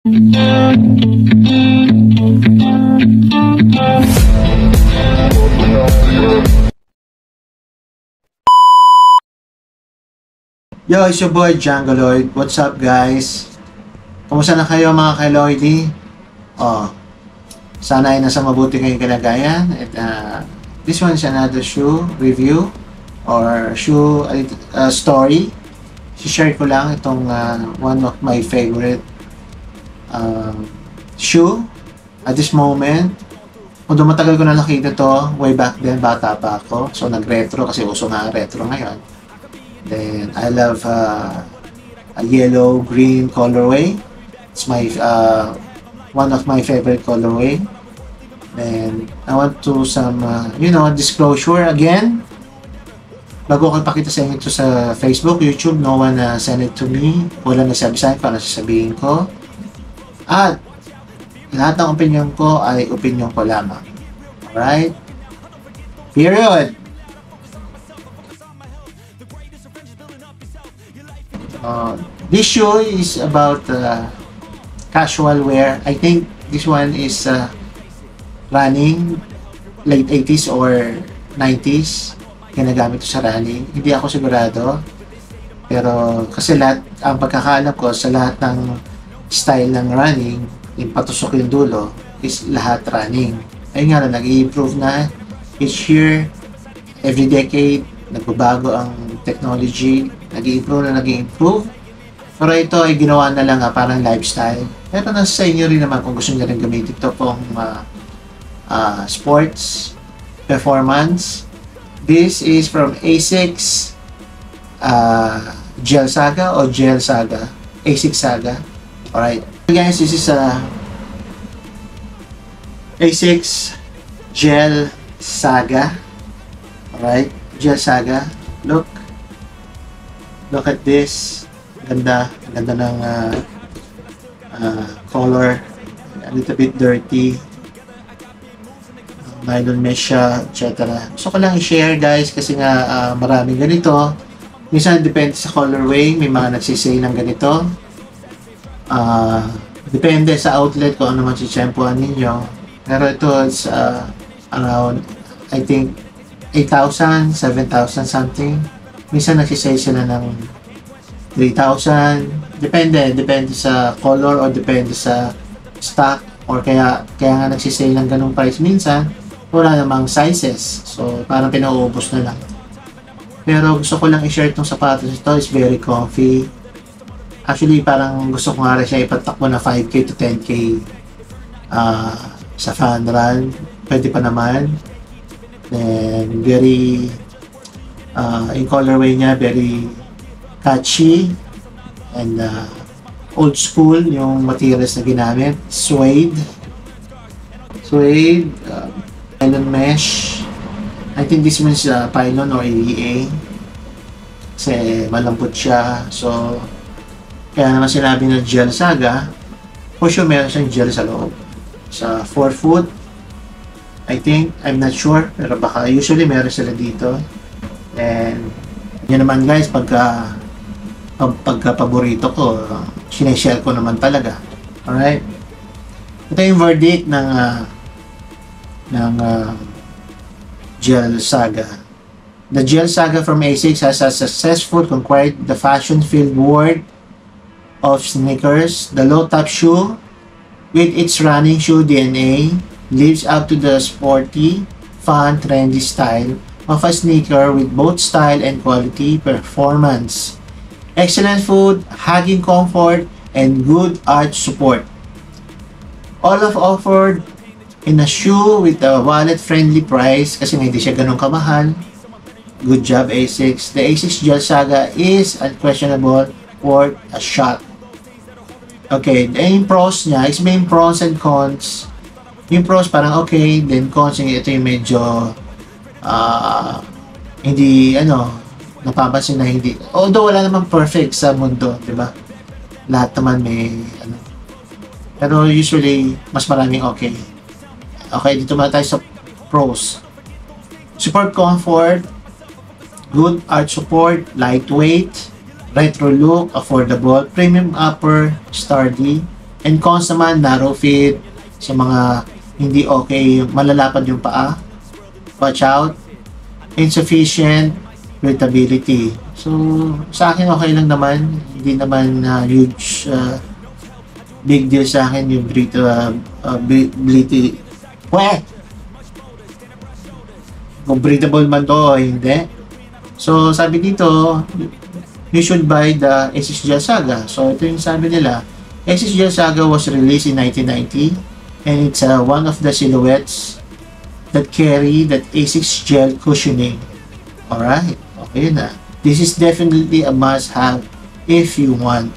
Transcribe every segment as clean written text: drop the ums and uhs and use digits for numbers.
Yo, it's your boy Django Lloyd. What's up guys? Kumusta na kayo mga ka-Lloydy? Sana ay nasa mabuti kayong kalagayan. At this one is another shoe review or shoe story. Si-share ko lang itong one of my favorite shoe at this moment. Although matagal ko na nakita to, way back then, bata pa ako. So nag-retro kasi uso nga retro ngayon. Then I love a yellow green colorway. It's my one of my favorite colorway. Then I want to some disclosure again. Bago ko ipakita sa inyo ito sa Facebook, YouTube, no one send it to me. Wala nagsabi sa akin para sasabihin ko. At lahat ng opinion ko ay opinion ko lamang. Alright? Period. This shoe is about casual wear. I think this one is running late 80s or 90s. Ginagamit ko sa running. Hindi ako sigurado. Pero kasi lahat, ang pagkakaalam ko sa lahat ng style ng running, yung patusok yung dulo, is lahat running. Ayun nga na, nag-i-improve na each year, every decade, nagbabago ang technology, nag-i-improve. Pero ito ay ginawa na lang parang lifestyle. Pero nasa sa inyo rin naman kung gusto nyo rin gamitin ito pong sports, performance. This is from ASICS Gel Saga o Gel Saga. ASICS Saga. Alright. Guys, this is ASICS Gel Saga. Alright. Gel Saga. Look at this. Ganda ng color. A little bit dirty. Nylon mesh siya, etc. Gusto ko lang i-share guys kasi nga maraming ganito. Minsan depende sa colorway, may mga nagsisay ng ganito. Depende sa outlet kung ano man si-champuan ninyo. Pero ito is around, I think 8,000, 7,000 something. Minsan nagsisay sila ng 3,000. Depende sa color or depende sa stock or kaya nga nagsisay ng ganung price minsan. Wala namang sizes. So, parang pinauubos na lang. Pero gusto ko lang i-share itong sapatos ito. It's very comfy. Actually, parang gusto ko nga rin siya ipatakbo na 5K to 10K sa fan run. Pwede pa naman. Then, very in colorway niya, very catchy and old school yung materials na ginamit. Suede, nylon mesh. I think this one is pylon or AEA kasi malambot siya. So kaya naman sinabi ng Gel Saga, for sure meron siyang gel sa loob. Sa 4 foot, I think, I'm not sure, pero baka usually meron sila dito. And yun naman guys, pagka paborito ko, sineshare ko naman talaga. Alright, ito yung verdict ng Gel Saga. The Gel Saga from ASICS has successfully conquered the fashion-filled world of sneakers. The low-top shoe, with its running shoe DNA, lives up to the sporty, fun, trendy style of a sneaker with both style and quality performance. Excellent food, hugging comfort, and good arch support. All of offered in a shoe with a wallet-friendly price kasi hindi siya ganun kamahal. Good job ASICS. The ASICS Gel Saga is unquestionable worth a shot. Okay, yung pros niya is may pros and cons. Yung pros parang okay, then cons ito yung medyo hindi napapansin na hindi. Although wala namang perfect sa mundo, di ba? Lahat naman may pero usually mas maraming okay. Okay, dito muna tayo sa pros. Support comfort, good arch support, lightweight, retro look, affordable, premium upper, sturdy, And cons naman, narrow fit, sa mga hindi okay, malalapad yung paa. Watch out. Insufficient breathability. So, sa akin okay lang naman. Hindi naman huge, big deal sa akin yung breathability. Kung breathable man to o hindi. So, sabi dito, you should buy the Asus Gel Saga. So, ito yung sabi nila. Asus Gel Saga was released in 1990 and it's one of the silhouettes that carry that Asus Gel cushioning. Alright, okay na. This is definitely a must-have if you want.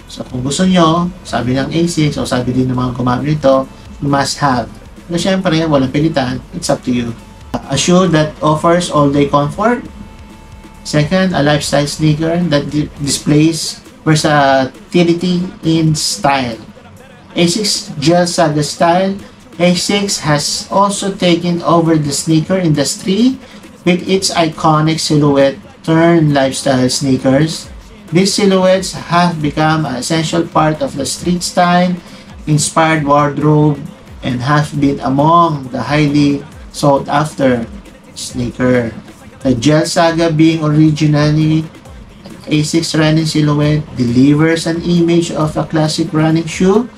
So, kung gusto nyo, sabi ng Asus o sabi din ng mga gumamit nito, must-have. Pero syempre, walang pilitan. It's up to you. A shoe that offers all-day comfort. Second, a lifestyle sneaker that displays versatility in style. Asics Gel Saga style. Asics has also taken over the sneaker industry with its iconic silhouette turned lifestyle sneakers. These silhouettes have become an essential part of the street style inspired wardrobe and have been among the highly sought after sneaker. The Gel Saga, being originally an Asics running silhouette, delivers an image of a classic running shoe,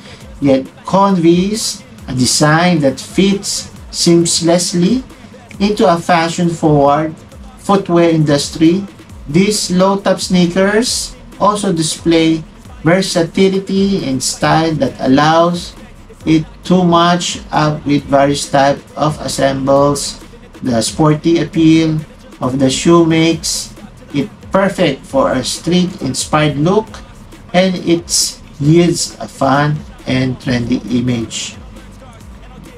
yet conveys a design that fits seamlessly into a fashion-forward footwear industry. These low-top sneakers also display versatility and style that allows it to match up with various types of ensembles. The sporty appeal of the shoe makes it perfect for a street-inspired look, and it yields a fun and trendy image.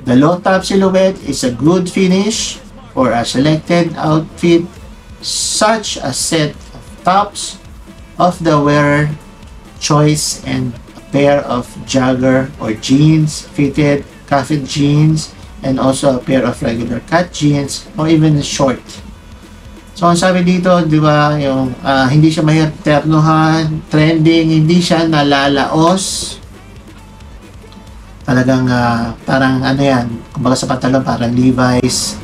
The low-top silhouette is a good finish for a selected outfit, such as set of tops of the wearer choice and a pair of jogger or jeans, fitted cuffed jeans, and also a pair of regular cut jeans or even short. So, ang sabi dito, di ba, yung hindi siya mahirap ternohan, trending, hindi siya nalalaos. Talagang parang ano yan, kumbaga sa pantalon, parang Levi's.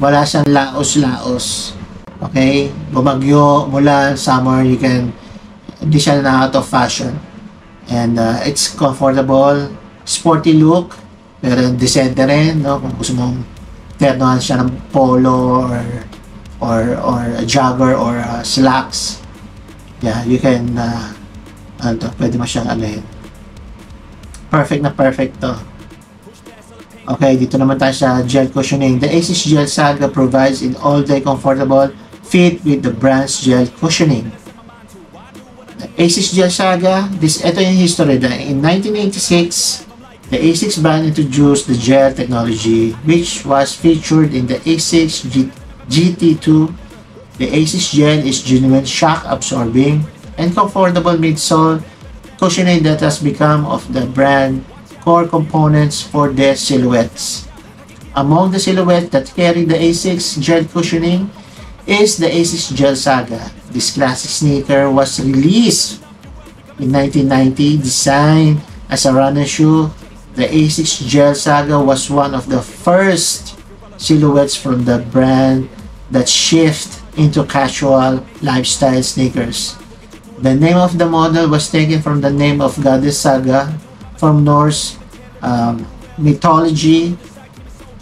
Wala siyang laos-laos. Okay? Bumagyo, mula summer, hindi siya na out of fashion. And it's comfortable, sporty look, pero decente rin, no? Kung gusto mong ternohan siya ng polo or a jogger or slacks, yeah, you can pwede mo siyang anuhin. Perfect na perfect to. Okay, dito naman tayo sa gel cushioning. The Asus Gel Saga provides an all-day comfortable fit with the brand's gel cushioning. The Asus Gel Saga, ito yung history. In 1986, the Asics brand introduced the gel technology, which was featured in the Asics GT2. The Asus Gel is genuine shock absorbing and comfortable midsole cushioning that has become of the brand core components for their silhouettes. Among the silhouettes that carry the Asics Gel cushioning is the Asus Gel Saga. This classic sneaker was released in 1990, designed as a runner shoe. The Asics Gel Saga was one of the first silhouettes from the brand that shift into casual lifestyle sneakers. The name of the model was taken from the name of goddess Saga from Norse mythology.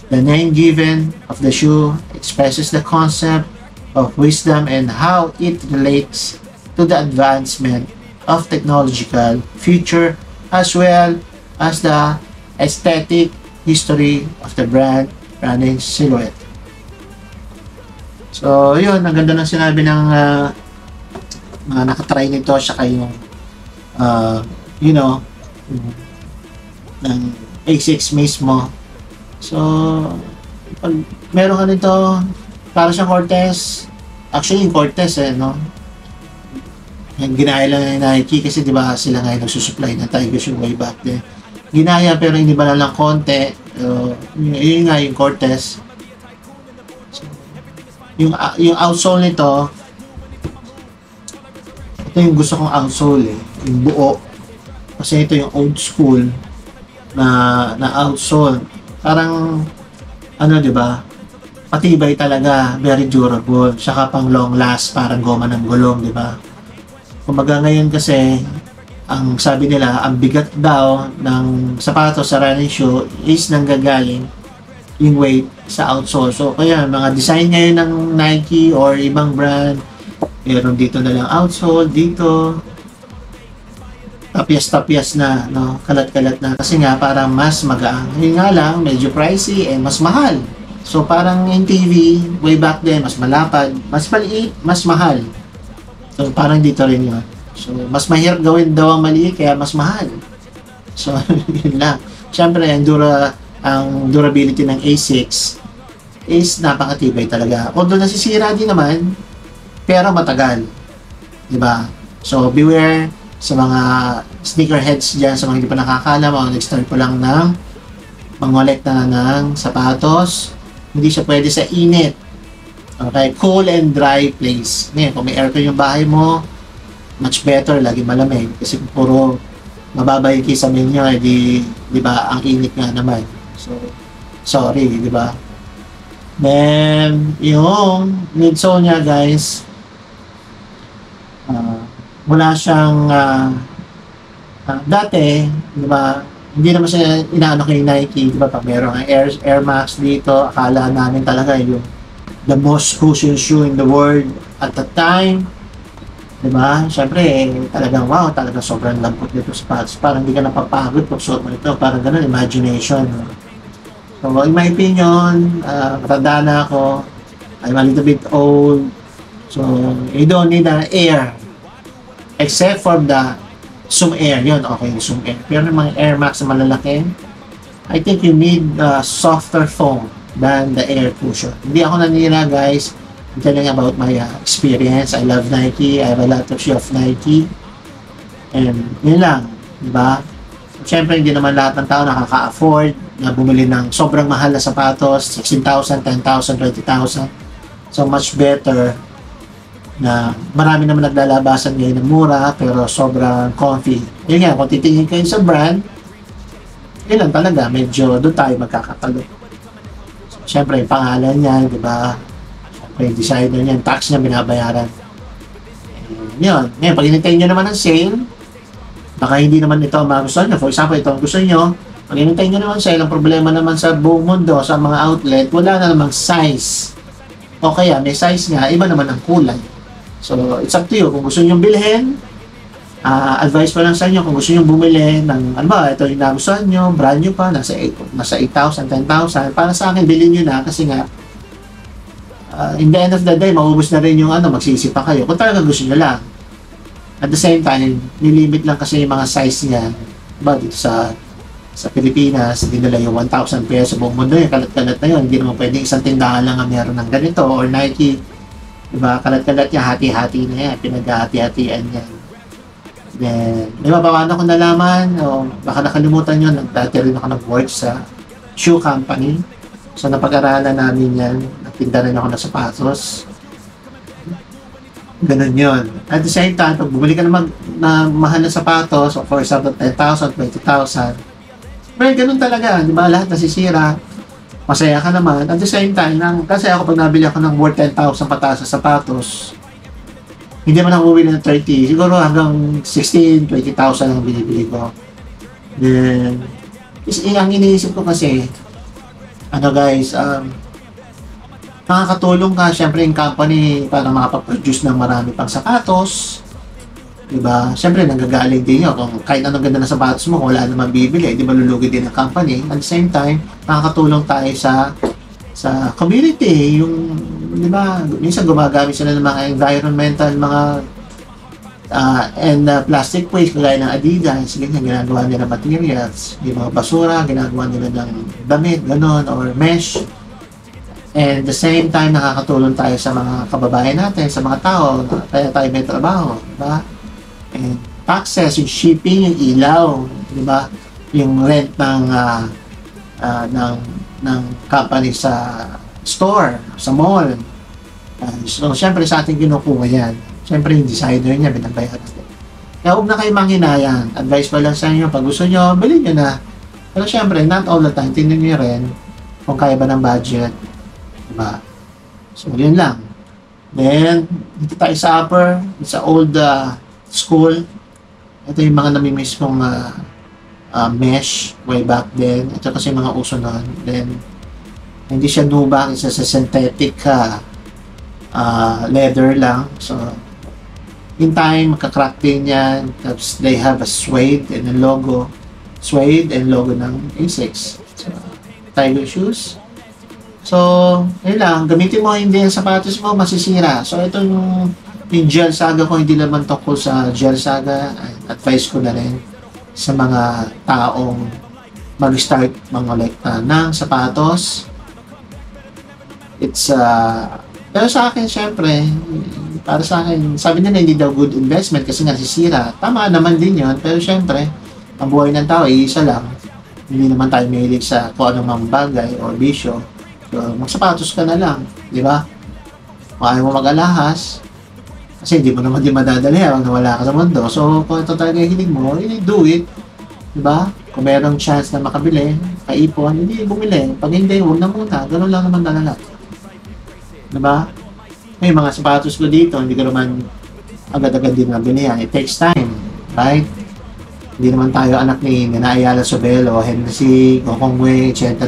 The name given of the shoe expresses the concept of wisdom and how it relates to the advancement of technological future, as well as the aesthetic history of the brand running silhouette. So, yun, ang ganda ng sinabi ng mga nakatry nito, saka yung ng A6 mismo. So, pag meron ka nito, para siyang Cortez. Actually, yung Cortez, no? Yung ginaya lang ng Nike kasi di ba sila ngayon nagsusupply ng Tiger shoe way back then. Ginaya pero hindi ba lang konti. Yun nga yung Cortez. So, yung outsole nito, ito yung gusto kong outsole eh. Yung buo. Kasi ito yung old school na outsole. Parang, ano, di ba? Patibay talaga, very durable. Saka pang long last, parang goma ng gulong, di ba? Kumbaga ngayon kasi, ang sabi nila, ang bigat daw ng sapatos sa running shoe is nanggagaling yung weight sa outsole. So, kaya mga design ngayon ng Nike or ibang brand, meron dito na lang outsole, dito, tapyas-tapyas na, no? Kalat-kalat na. Kasi nga, parang mas magaan. Yun nga lang, medyo pricey, mas mahal. So, parang yung TV, way back then, mas malapad, mas maliit, mas mahal. So, parang dito rin yun. So, mas mahirap gawin daw ang maliit, kaya mas mahal. So, yun lang. Siyempre, ang durability ng A6 is napakatibay talaga. Although nasisira din naman, pero matagal. Diba? So, beware sa mga sneakerheads dyan, sa mga hindi pa nakakaalam, o nag-start po lang ng mangolekta ng sapatos. Hindi siya pwede sa init. Okay? Cool and dry place. Ngayon, kung may aircon yung bahay mo, much better, lagi malamig. Kasi puro mababa yung kisame nyo, di ba, ang init nga naman. So, sorry, di ba? Then, yung midsole niya, guys, wala siyang dati, di ba, hindi naman siya inaano kay Nike, di ba, pag meron ang Air Max dito, akala namin talaga yung the most cushion shoe in the world at the time, di ba, syempre, talagang wow, talagang sobrang lambot nito sapatos, parang hindi ka napapagod pag suot mo ito, parang ganun, imagination. So, in my opinion, matanda na ako, I'm a little bit old, so, you don't need an air, except for the Zoom Air, yun, okay, yung Zoom Air. Pero yung mga Air Max na malalaki, I think you need a softer foam than the Air Cushion. Hindi ako nanira, guys. I'm telling about my experience. I love Nike. I have a lot of shoe of Nike. And yun lang, di ba? Siyempre, hindi naman lahat ng tao nakaka-afford na bumili ng sobrang mahal na sapatos, 16,000, 10,000, 20,000. So, much better na marami naman naglalabasan ngayon ng mura pero sobrang comfy. Yun nga, kung titingin kayo sa brand, yun lang talaga, medyo doon tayo magkakatalo. So, syempre, yung pangalan niya, di ba? Syempre, yung designer niya, tax niya binabayaran. Yun. Ngayon, pag hinintay nyo naman ng sale, baka hindi naman ito ang magustuhan nyo. For example, ito ang gusto nyo, pag hinintay nyo naman sale, ang problema naman sa buong mundo, sa mga outlet, wala na namang size. O kaya, may size nga, iba naman ang kulay. So, it's up to you. Kung gusto nyo bilhin, advice pa lang sa inyo, kung gusto nyo bumili ng, ano ba, ito yung nagustuhan nyo, brand nyo pa, nasa 8,000, 10,000. Para sa akin, bilhin nyo na kasi nga, in the end of the day, maubos na rin yung magsisi pa kayo. Kung talaga gusto nyo lang. At the same time, nilimit lang kasi yung mga size niya. Diba, dito sa Pilipinas, hindi nila yung 1,000 pesos sa buong mundo. Yung kalat-kalat na yun. Hindi naman pwedeng isang tindahan lang ang meron ng ganito. Or Nike, diba, kalat-kalat niya, hati-hati na yan, pinag-hati-hatian yan. Then, di ba, paano ko nalaman, o baka nakalimutan nyo, dati rin ako nag-work sa shoe company. So, napag-aralan namin yan, nagtinda rin ako ng sapatos. Ganun yun. At the same time, pag bumili ka na mahal na sapatos, for example, 10,000, 20,000, well, ganun talaga, di ba, lahat nasisira. Masaya ka naman. At the same time, kasi ako pag nabili ako ng worth 10,000 pataas sa sapatos, hindi man ako bumili ng 30, siguro hanggang 16, 20,000 ang binibili ko. Then, ang iniisip ko kasi, guys, makakatulong ka, syempre yung company para makapaproduce ng marami pang sapatos. Diba? Siyempre, nanggagaling din yun. Kung kahit anong ganda na sapatos mo, kung wala naman bibili, di ba lulugi din ang company. At the same time, makakatulong tayo sa community. Yung, di ba, minsan gumagamit sila ng mga environmental, mga and plastic waste, kagaya ng Adidas, ganyan, ginagawa nila materials. Yung mga basura, ginagawa nila ng damit, ganon, or mesh. And the same time, nakakatulong tayo sa mga kababayan natin, sa mga tao, kaya tayo may trabaho, di ba? And taxes, yung shipping, yung ilaw, di ba? Yung rent ng company sa store, sa mall. So, syempre sa ating kinukuha yan. Syempre yung designer niya, binabayaran natin. Kaya huwag na kayo manghinayang. Advice ko lang sa inyo, pag gusto nyo, bilhin nyo na. Pero syempre, not all the time, tingnan nyo rin kung kaya ba ng budget. Diba? So, yun lang. Then, dito tayo sa upper, sa old school. Ito yung mga namimiss kong mesh way back then. Ito kasi mga uso nun. Then, hindi siya nubank, isa sa synthetic leather lang. So, in time, magka-crack din yan. Tapos, they have a suede and a logo. Suede and logo ng A6. So, Tiger shoes. So, yun lang. Gamitin mo hindi yung sapatos mo, masisira. So, ito yung Gel Saga ko. Hindi naman tungkol sa Gel Saga. Advice ko na rin sa mga taong mag-start mangolekta ng sapatos. It's, pero sa akin, syempre, para sa akin, sabi nila hindi daw good investment kasi nasisira. Tama naman din yun, pero syempre, ang buhay ng tao, isa lang. Hindi naman tayo mahilig sa kung anong mga bagay o bisyo. So, magsapatos ka na lang, di ba? Kung ayaw mo mag-alahas, kasi hindi mo naman din madadali habang nawala ka sa mundo. So, kung ito talaga yung hilig mo, really do it. Di ba? Kung mayroong chance na makabili, kaipon, hindi bumili. Pag hindi, huwag na muna. Ganun lang naman talaga. Di ba? May mga sapatos ko dito, hindi ko naman agad-agad din nabili yan. It takes time, right? Hindi naman tayo anak ni Ayala Sobelo, Henry, Gokongwei, etc.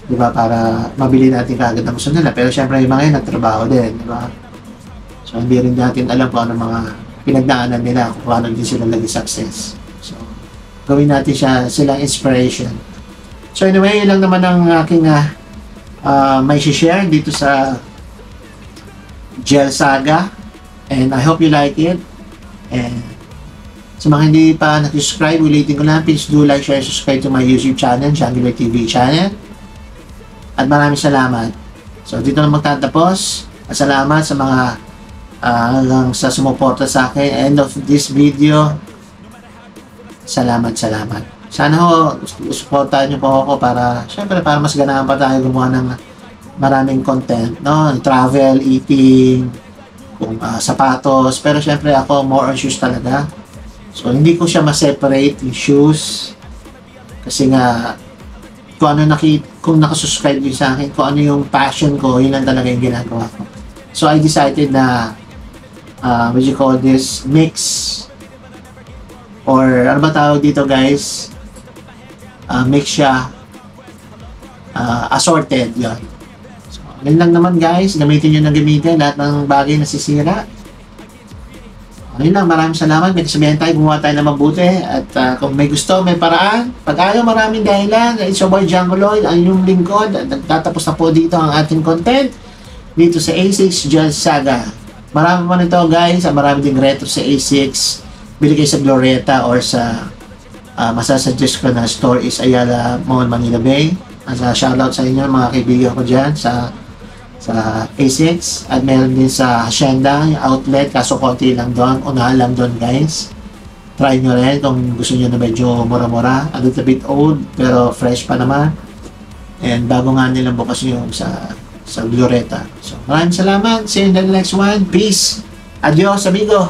Diba? Para mabili natin kaagad ang gusto nila. Pero syempre yung mga yun, nagtrabaho din. Diba? So, hindi rin natin alam kung ano mga pinagnaanan nila, kung paano din sila naging success. So, gawin natin silang inspiration. So, anyway, yun lang naman ang aking may share dito sa Gel Saga. And I hope you like it. And sa mga hindi pa nag-subscribe, ulitin ko lang, please do like, share, subscribe to my YouTube channel, Jangular TV channel. At maraming salamat. So, dito na magtatapos. At salamat sa mga hanggang sa sumuporta sa akin. End of this video. Salamat. Sana ho, supportahan niyo po ako para, syempre, para mas ganahan pa tayo gumawa ng maraming content, no? Travel, eating, kung sapatos. Pero syempre ako, more on shoes talaga. So, hindi ko siya ma-separate yung shoes. Kasi nga, kung nakasubscribe din sa akin, kung ano yung passion ko, yun lang talaga yung ginagawa ko. So, I decided na, what you call this, mix, or ano ba tawag dito guys, mix siya, assorted, yun. So, yun lang naman guys, gamitin nyo na gamitin, lahat ng bagay na sisira. Ayun lang, maraming salamat. May kasabihan tayo, gumawa tayo na mabuti. At kung may gusto, may paraan. Pag ayaw, maraming dahilan. It's your boy Janguloid, ang inyong lingkod. At nagtatapos na po dito ang ating content dito sa A6 Gel Saga. Marami pa nito guys. Marami ding retro sa A6. Bili kayo sa Glorieta or sa masasuggest ko na store is Ayala Mall, Manila Bay. Shoutout sa inyo mga kaibigan ko dyan sa A6 at meron din sa Hacienda yung outlet, kaso konti lang doon, unahan lang doon guys. Try nyo rin kung gusto nyo na medyo mura-mura, a little bit old pero fresh pa naman, and bago nga nilang bukas yung sa Glorieta. So maraming salamat, see you in the next one, peace, adios amigo.